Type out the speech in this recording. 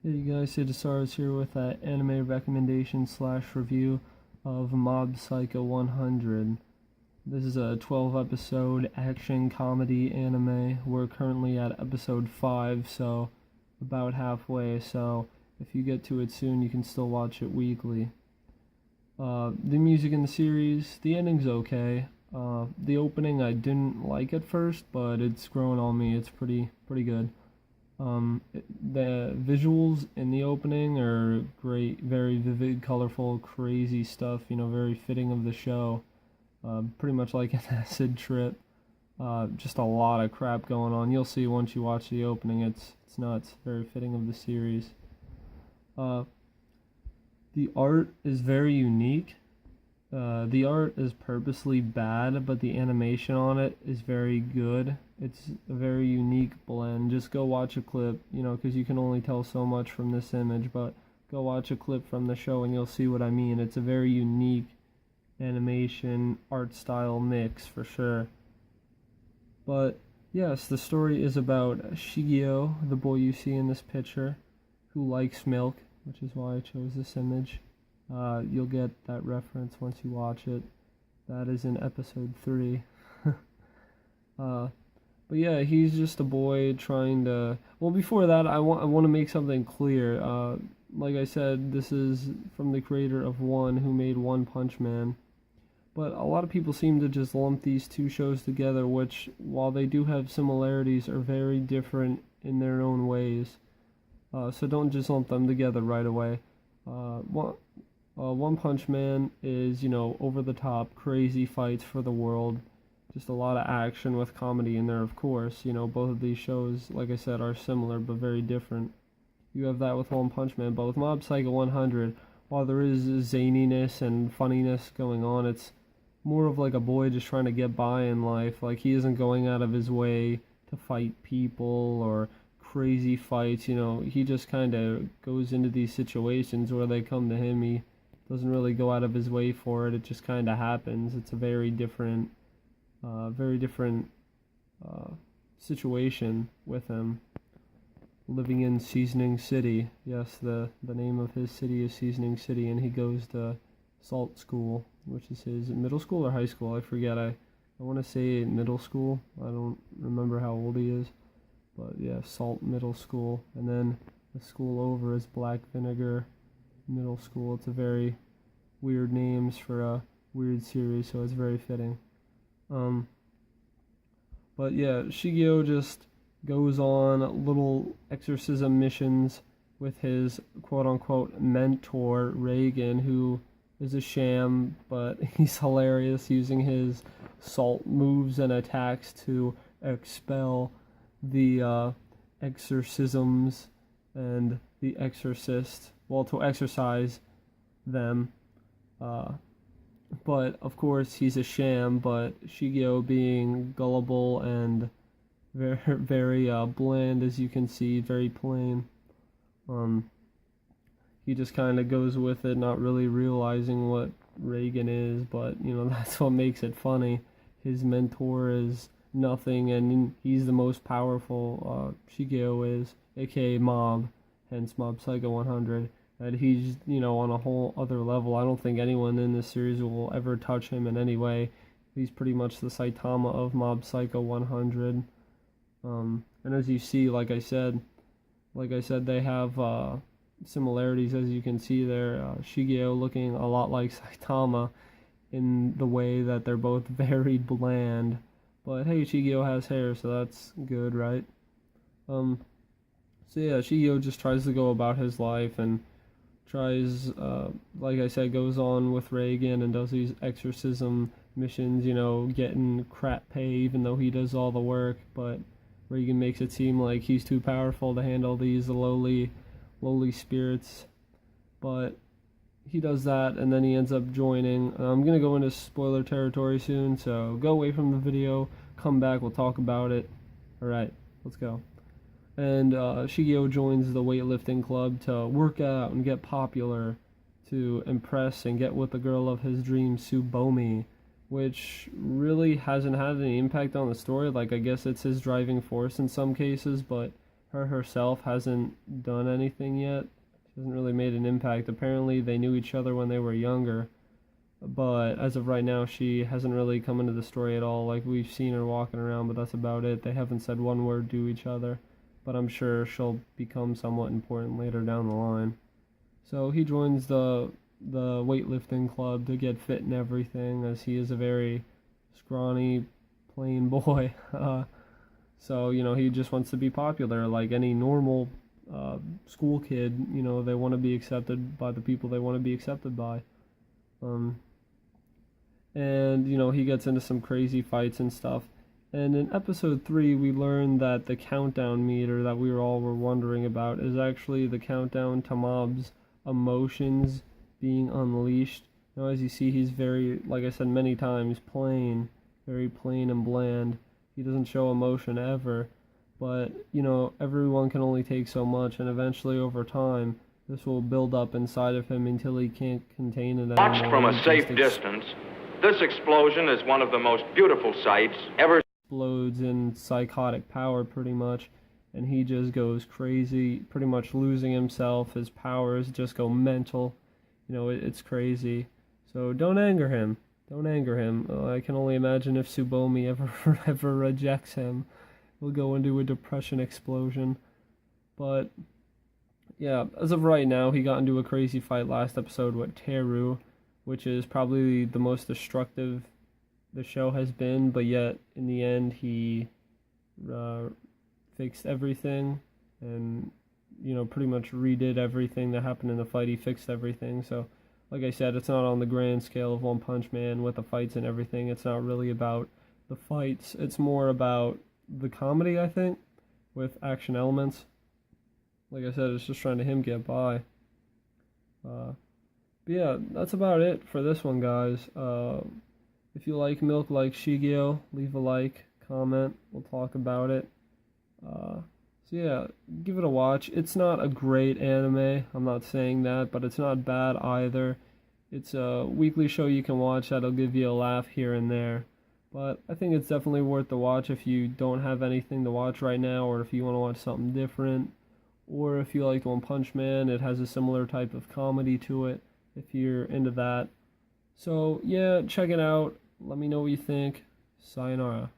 Hey guys, Sidasar's here with that anime recommendation slash review of Mob Psycho 100. This is a 12 episode action comedy anime. We're currently at episode 5, so about halfway, so if you get to it soon, you can still watch it weekly. The music in the series, the ending's okay. The opening I didn't like at first, but it's grown on me. It's pretty good. The visuals in the opening are great, very vivid, colorful, crazy stuff, very fitting of the show. Pretty much like an acid trip. Just a lot of crap going on. You'll see once you watch the opening, it's nuts, very fitting of the series. The art is very unique. The art is purposely bad, but the animation on it is very good. It's a very unique blend. Just go watch a clip, because you can only tell so much from this image, but go watch a clip from the show and you'll see what I mean. It's a very unique animation art style mix for sure. But yes, the story is about Shigeo, the boy you see in this picture, who likes milk, which is why I chose this image. You'll get that reference once you watch it. That is in episode 3. But yeah, he's just a boy trying to... Well, before that, I want to make something clear. Like I said, this is from the creator of One, who made One Punch Man. But a lot of people seem to just lump these two shows together, which, while they do have similarities, are very different in their own ways. So don't just lump them together right away. One Punch Man is, over the top, crazy fights for the world. Just a lot of action with comedy in there, of course. Both of these shows, like I said, are similar but very different. You have that with One Punch Man, but with Mob Psycho 100, while there is zaniness and funniness going on, it's more of like a boy just trying to get by in life. Like, he isn't going out of his way to fight people or crazy fights, he just kind of goes into these situations where they come to him. He doesn't really go out of his way for it. It just kind of happens. It's a very different situation with him. Living in Seasoning City. Yes, the name of his city is Seasoning City, and he goes to Salt School, which is his middle school or high school. I forget. I want to say middle school. I don't remember how old he is. But yeah, Salt Middle School. And then the school over is Black Vinegar Middle School. It's a very weird names for a weird series, so it's very fitting. But yeah, Shigeo just goes on little exorcism missions with his quote-unquote mentor, Reagan, who is a sham, but he's hilarious, using his salt moves and attacks to expel the exorcisms and the exorcist, to exorcise them. But of course he's a sham, but Shigeo, being gullible and very bland, as you can see, very plain, he just kind of goes with it, not really realizing what Reagan is, but that's what makes it funny. His mentor is nothing, and he's the most powerful. Shigeo is, aka Mob, hence Mob Psycho 100. And he's, on a whole other level. I don't think anyone in this series will ever touch him in any way. He's pretty much the Saitama of Mob Psycho 100. And as you see, like I said, they have similarities, as you can see there. Shigeo looking a lot like Saitama in the way that they're both very bland. But hey, Shigeo has hair, so that's good, right? So yeah, Shigeo just tries to go about his life and tries, like I said, goes on with Reagan and does these exorcism missions, getting crap pay even though he does all the work, but Reagan makes it seem like he's too powerful to handle these lowly spirits. But he does that, and then he ends up joining. I'm going to go into spoiler territory soon, so go away from the video, come back, we'll talk about it. Alright, let's go. And Shigeo joins the weightlifting club to work out and get popular, to impress and get with the girl of his dreams, Tsubomi, which really hasn't had any impact on the story. Like, I guess it's his driving force in some cases, but her herself hasn't done anything yet. She hasn't really made an impact. Apparently, they knew each other when they were younger, but as of right now, she hasn't really come into the story at all. Like, we've seen her walking around, but that's about it. They haven't said one word to each other, but I'm sure she'll become somewhat important later down the line. So he joins the weightlifting club to get fit and everything, as he is a very scrawny, plain boy. So, he just wants to be popular like any normal school kid. They want to be accepted by the people they want to be accepted by. And he gets into some crazy fights and stuff. And in episode 3, we learn that the countdown meter that we all were wondering about is actually the countdown to Mob's emotions being unleashed. As you see, he's very, like I said many times, plain, very plain and bland. He doesn't show emotion ever. But, everyone can only take so much, and eventually over time, this will build up inside of him until he can't contain it anymore. Watched from a safe distance, this explosion is one of the most beautiful sights ever. Explodes in psychotic power, pretty much, and he just goes crazy, pretty much losing himself. His powers just go mental. It's crazy. So don't anger him. Don't anger him. I can only imagine if Tsubomi ever rejects him, he'll go into a depression explosion. But yeah, as of right now, he got into a crazy fight last episode with Teru, which is probably the most destructive the show has been, but yet in the end he fixed everything and pretty much redid everything that happened in the fight. He fixed everything. So like I said, it's not on the grand scale of One Punch Man with the fights and everything. It's not really about the fights. It's more about the comedy, I think, with action elements. Like I said, it's just trying to get by. But yeah, that's about it for this one, guys. If you like Milk like Shigeo, leave a like, comment, we'll talk about it. So yeah, give it a watch. It's not a great anime, I'm not saying that, but it's not bad either. It's a weekly show you can watch that'll give you a laugh here and there. But I think it's definitely worth the watch if you don't have anything to watch right now, or if you want to watch something different, or if you liked One Punch Man, it has a similar type of comedy to it, if you're into that. So yeah, check it out. Let me know what you think. Sayonara.